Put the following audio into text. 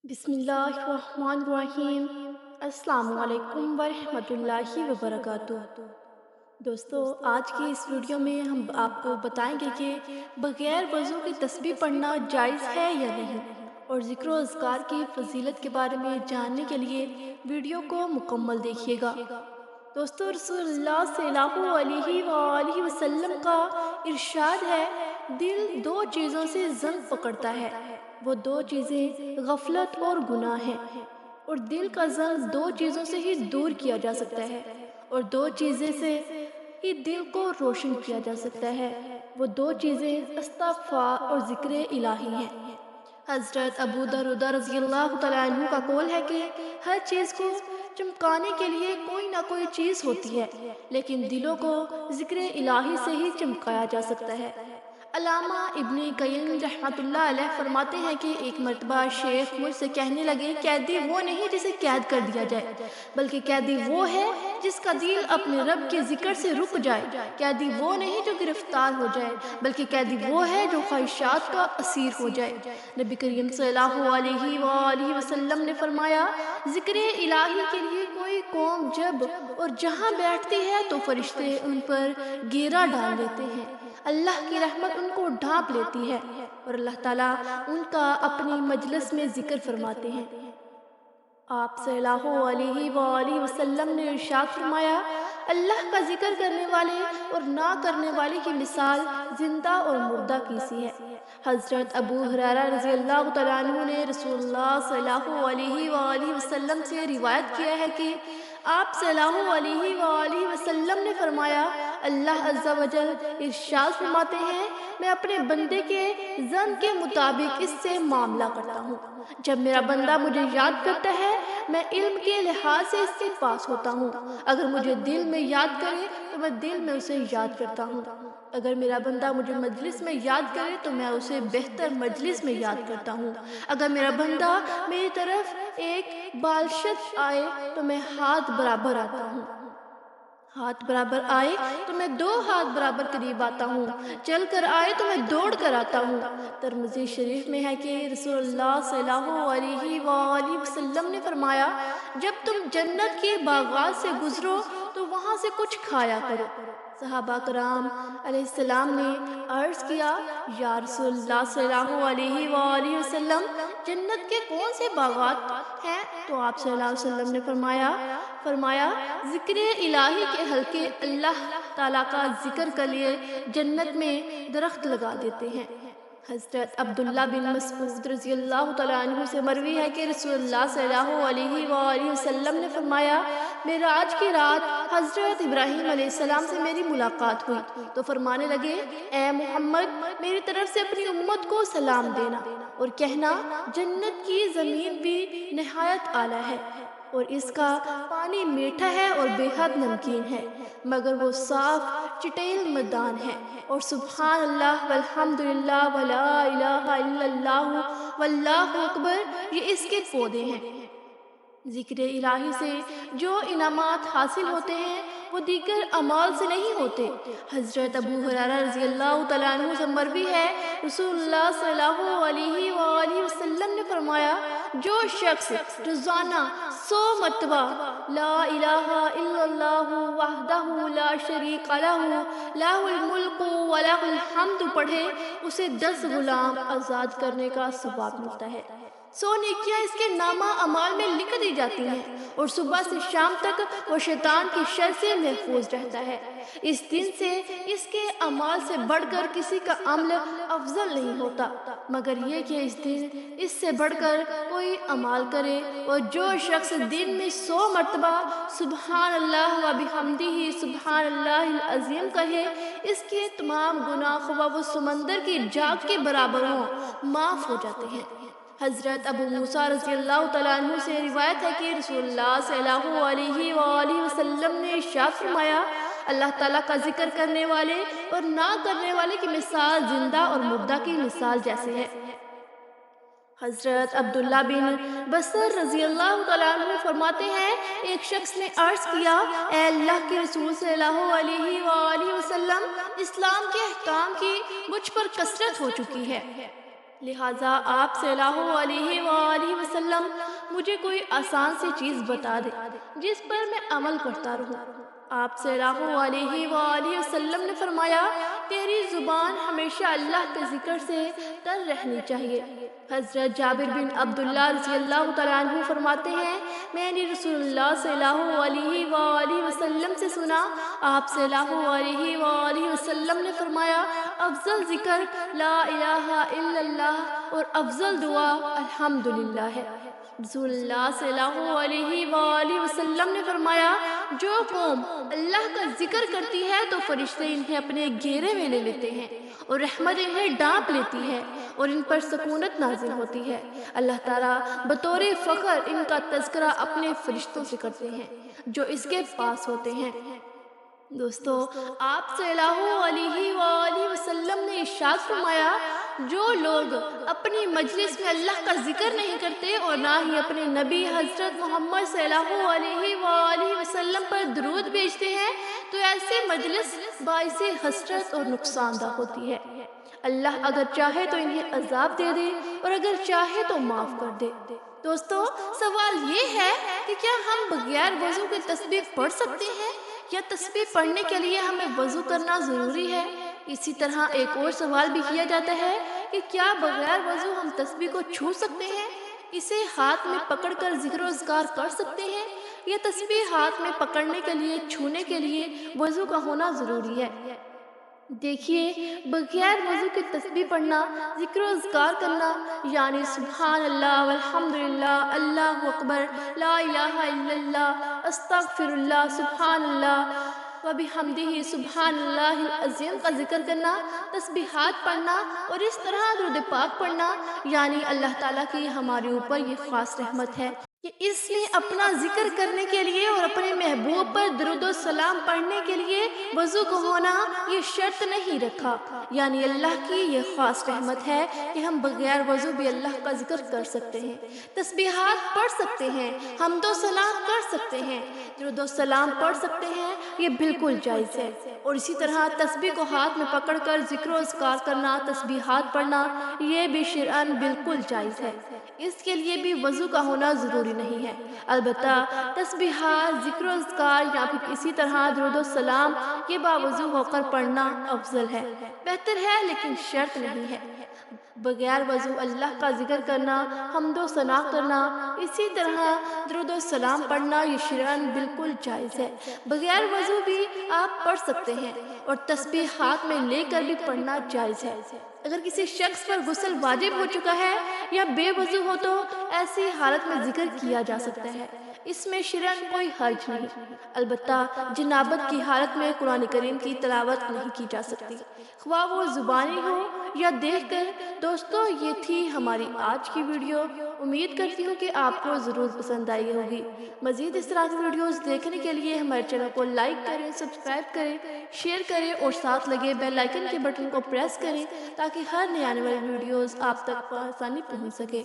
بسم اللہ الرحمن الرحیم۔ السلام علیکم ورحمۃ اللہ وبرکاتہ۔ دوستو، آج کی اس ویڈیو میں ہم آپ کو بتائیں گے کہ بغیر وضو کی تسبیح پڑھنا جائز ہے یا نہیں، اور ذکر و اذکار کی فضیلت کے بارے میں جاننے کے لیے ویڈیو کو مکمل دیکھیے گا۔ دوستو، رسول اللہ صلی اللہ علیہ وآلہ وسلم کا ارشاد ہے، دل دو چیزوں سے زنگ پکڑتا ہے، وہ دو چیزیں غفلت اور گناہ ہیں، اور دل کا زنگ دو چیزوں سے ہی دور کیا جا سکتا ہے، اور دو چیزیں سے ہی دل کو روشن کیا جا سکتا ہے، وہ دو چیزیں استغفار اور ذکر الہی ہیں۔ حضرت ابو درداء رضی اللہ تعالیٰ عنہ کا قول ہے کہ ہر چیز کو چمکانے کے لیے کوئی نہ کوئی چیز ہوتی ہے، لیکن دلوں کو ذکر الہی سے ہی چمکایا جا سکتا ہے۔ علامہ ابن قیم رحمۃ اللہ علیہ فرماتے ہیں کہ ایک مرتبہ شیخ مجھ سے کہنے لگے، قیدی وہ نہیں جسے قید کر دیا جائے، بلکہ قیدی وہ ہے جس کا دل اپنے رب کے ذکر سے رک جائے۔ قیدی وہ نہیں جو گرفتار ہو جائے، بلکہ قیدی وہ ہے جو خواہشات کا اسیر ہو جائے۔ نبی کریم صلی اللہ علیہ وآلہ وسلم نے فرمایا، ذکر الہی کے لیے کوئی قوم جب اور جہاں بیٹھتی ہے تو فرشتے ان پر گھیرا ڈال لیتے ہیں، اللہ کی رحمت ان کو ڈھانپ لیتی ہے، اور اللہ تعالیٰ ان کا اپنی مجلس میں ذکر فرماتے ہیں۔ آپ صلی اللہ علیہ وآلہ وسلم نے ارشاد فرمایا، اللہ کا ذکر کرنے والے اور نہ کرنے والے کی مثال زندہ اور مردہ کی سی ہے۔ حضرت ابو ہریرہ رضی اللہ تعالیٰ عنہ نے رسول اللہ صلی اللہ علیہ وآلہ وسلم سے روایت کیا ہے کہ آپ صلی اللہ علیہ وآلہ وسلم نے فرمایا، اللہ عز و جل ارشاد فرماتے ہیں، میں اپنے بندے کے ظن کے مطابق اس سے معاملہ کرتا ہوں۔ جب میرا بندہ مجھے یاد کرتا ہے، میں علم کے لحاظ سے اس سے پاس ہوتا ہوں۔ اگر مجھے دل میں یاد کرے تو میں دل میں اسے یاد کرتا ہوں۔ اگر میرا بندہ مجھے مجلس میں یاد کرے تو میں اسے بہتر مجلس میں یاد کرتا ہوں۔ اگر میرا بندہ میری طرف ایک بالشت آئے تو میں ہاتھ برابر آتا ہوں، ہاتھ برابر آئے تو میں دو ہاتھ برابر قریب آتا ہوں، چل کر آئے تو میں دوڑ کر آتا ہوں۔ ترمذی شریف میں ہے کہ رسول اللہ صلی اللہ علیہ وآلہ وسلم نے فرمایا، جب تم جنت کے باغات سے گزرو تو وہاں سے کچھ کھایا کرو۔ صحابہ کرام علیہ السلام نے عرض کیا، یا رسول اللہ صلی اللہ علیہ وآلہ وسلم، جنت کے کون سے باغات ہیں؟ تو آپ صلی اللہ علیہ وسلم نے فرمایا ذکر الہی کے حلقے اللہ تعالیٰ کا ذکر کے لیے جنت میں درخت لگا دیتے ہیں۔ حضرت عبداللہ بن مسعود رضی اللہ تعالیٰ عنہ سے مروی ہے کہ رسول اللہ صلی اللہ علیہ وآلہ وسلم نے فرمایا، معراج کی رات حضرت ابراہیم علیہ السلام سے میری ملاقات ہوئی تو فرمانے لگے، اے محمد، میری طرف سے اپنی امت کو سلام دینا اور کہنا، جنت کی زمین بھی نہایت اعلیٰ ہے، اور اس کا پانی میٹھا ہے اور بے حد نمکین ہے، مگر وہ صاف چٹیل میدان ہے، اور سبحان اللہ والحمدللہ ولا الہ الا اللہ واللہ اکبر یہ اس کے پودے ہیں۔ ذکر الہی سے جو انعامات حاصل ہوتے ہیں وہ دیگر اعمال سے نہیں ہوتے۔ حضرت ابو ہریرہ رضی اللہ تعالیٰ عنہ سے مروی ہے، رسول اللہ صلی اللہ علیہ وآلہ وسلم نے فرمایا، جو شخص روزانہ 100 مرتبہ لا الہ الا اللہ وحدہ لا شریک لہ لہ الملک ولہ الحمد پڑھے، اسے 10 غلام آزاد کرنے کا ثواب ملتا ہے۔ 100 نیکیاں اس کے نامہ اعمال میں لکھ دی جاتی ہیں، اور صبح سے شام تک وہ شیطان کی شر سے محفوظ رہتا ہے۔ اس دن سے اس کے اعمال سے بڑھ کر کسی کا عمل افضل نہیں ہوتا، مگر یہ کہ اس دن اس سے بڑھ کر کوئی عمل کرے، اور جو شخص دن میں 100 مرتبہ سبحان اللہ و بحمدہ سبحان اللہ العظیم کہے، اس کے تمام گناہ خواہ وہ سمندر کی جاگ کے برابر ہوں معاف ہو جاتے ہیں۔ حضرت ابو موسیٰ رضی اللہ تعالیٰ عنہ سے روایت ہے کہ رسول اللہ صلی اللہ علیہ وآلہ وسلم نے ارشاد فرمایا، اللہ تعالیٰ کا ذکر کرنے والے اور نہ کرنے والے کی مثال زندہ اور مردہ کی مثال جیسے ہے۔ حضرت عبداللہ بن بصر رضی اللہ تعالیٰ عنہ فرماتے ہیں، ایک شخص نے عرض کیا، اے اللہ کے رسول صلی اللہ علیہ وآلہ وسلم، اسلام کے احکام کی مجھ پر کثرت ہو چکی ہے، لہٰذا آپ صلی اللہ علیہ وآلہ وسلم مجھے کوئی آسان سی چیز بتا دے جس پر میں عمل کرتا رہوں۔ آپ صلی اللہ علیہ وآلہ وسلم نے فرمایا، تیری زبان ہمیشہ اللہ کے ذکر سے تر رہنی چاہیے۔ حضرت جابر بن عبداللہ رضی اللہ تعالیٰ عنہ فرماتے ہیں، میں نے رسول اللہ صلی اللہ علیہ وآلہ وسلم سے سنا، آپ صلی اللہ علیہ وآلہ وسلم نے فرمایا، افضل ذکر لا الہ الا اللہ اور افضل دعا الحمدللہ ہے۔ رسول اللہ صلی اللہ علیہ وآلہ وسلم نے فرمایا، جو قوم اللہ کا ذکر کرتی ہے تو فرشتے انہیں اپنے گھیرے میں لے لیتے ہیں اور رحمت انہیں ڈانپ لیتی ہے اور ان پر سکونت نازل ہوتی ہے۔ اللہ تعالیٰ بطور فخر ان کا تذکرہ اپنے فرشتوں سے کرتے ہیں جو اس کے پاس ہوتے ہیں۔ دوستو، آپ صلی اللہ علیہ وآلہ وسلم نے ارشاد فرمایا، جو لوگ اپنی مجلس میں اللہ کا ذکر نہیں کرتے اور نہ ہی اپنے نبی حضرت محمد صلی اللہ علیہ وآلہ وسلم پر درود بھیجتے ہیں تو ایسی مجلس باعث حسرت اور نقصان دہ ہوتی ہے۔ اللہ اگر چاہے تو انہیں عذاب دے دے اور اگر چاہے تو معاف کر دے۔ دوستو، سوال یہ ہے کہ کیا ہم بغیر وضو کے تسبیح پڑھ سکتے ہیں یا تسبیح پڑھنے کے لیے ہمیں وضو کرنا ضروری ہے؟ اسی طرح ایک اور سوال بھی کیا جاتا ہے کہ کیا بغیر وضو ہم تسبیح کو چھو سکتے ہیں، اسے ہاتھ میں پکڑ کر ذکر و اذکار کر سکتے ہیں، یا تسبیح ہاتھ میں پکڑنے کے لیے چھونے کے لیے وضو کا ہونا ضروری ہے؟ دیکھیے، بغیر وضو کے تسبیح پڑھنا، ذکر و اذکار کرنا، یعنی سبحان اللہ والحمدللہ، اللہ اکبر، لا الہ الا اللہ، استغفر اللہ، سبحان اللہ وبحمدہ سبحان اللہ العظیم کا ذکر کرنا، تسبیحات پڑھنا اور اس طرح درود پاک پڑھنا، یعنی اللہ تعالیٰ کی ہمارے اوپر یہ خاص رحمت ہے کہ اس نے اپنا ذکر کرنے کے لیے اور اپنے محبوب پر درود و سلام پڑھنے کے لیے وضو کو ہونا یہ شرط نہیں رکھا، یعنی اللہ کی یہ خاص رحمت ہے کہ ہم بغیر وضو بھی اللہ کا ذکر کر سکتے ہیں، تسبیحات پڑھ سکتے ہیں، حمد و ثنا کر سکتے ہیں، درود و سلام پڑھ سکتے ہیں، یہ بالکل جائز ہے۔ اور اسی طرح تسبیح کو ہاتھ میں پکڑ کر ذکر و اذکار کرنا، تسبیحات پڑھنا، یہ بھی شرعاً بالکل جائز ہے۔ اس کے لیے بھی وضو کا ہونا ضروری نہیں ہے، البتہ تسبیحات، ذکر و اذکار یا پھر اسی طرح درود و سلام یہ باوضو ہو کر پڑھنا افضل ہے، بہتر ہے، لیکن شرط نہیں ہے۔ بغیر وضو اللہ کا ذکر کرنا، حمد و ثنا کرنا، اسی طرح درود و سلام پڑھنا یہ شرعاً بالکل جائز ہے۔ بغیر وضو بھی آپ پڑھ سکتے ہیں اور تسبیح ہاتھ میں لے کر بھی پڑھنا جائز ہے۔ اگر کسی شخص پر غسل واجب ہو چکا ہے یا بے وضو ہو تو ایسی حالت میں ذکر کیا جا سکتا ہے، اس میں شرعاً کوئی حرج نہیں، البتہ جنابت کی حالت میں قرآن کریم کی تلاوت نہیں کی جا سکتی، خواہ وہ زبانی ہو یا دیکھ کر۔ دوستو، یہ تھی ہماری آج کی ویڈیو، امید کرتی ہوں کہ آپ کو ضرور پسند آئی ہوگی۔ مزید اس طرح کی ویڈیوز دیکھنے کے لیے ہمارے چینل کو لائک کریں، سبسکرائب کریں، شیئر کریں اور ساتھ لگے بیل آئیکن کے بٹن کو پریس کریں تاکہ ہر نئی آنے والی ویڈیوز آپ تک بآسانی پہنچ سکے۔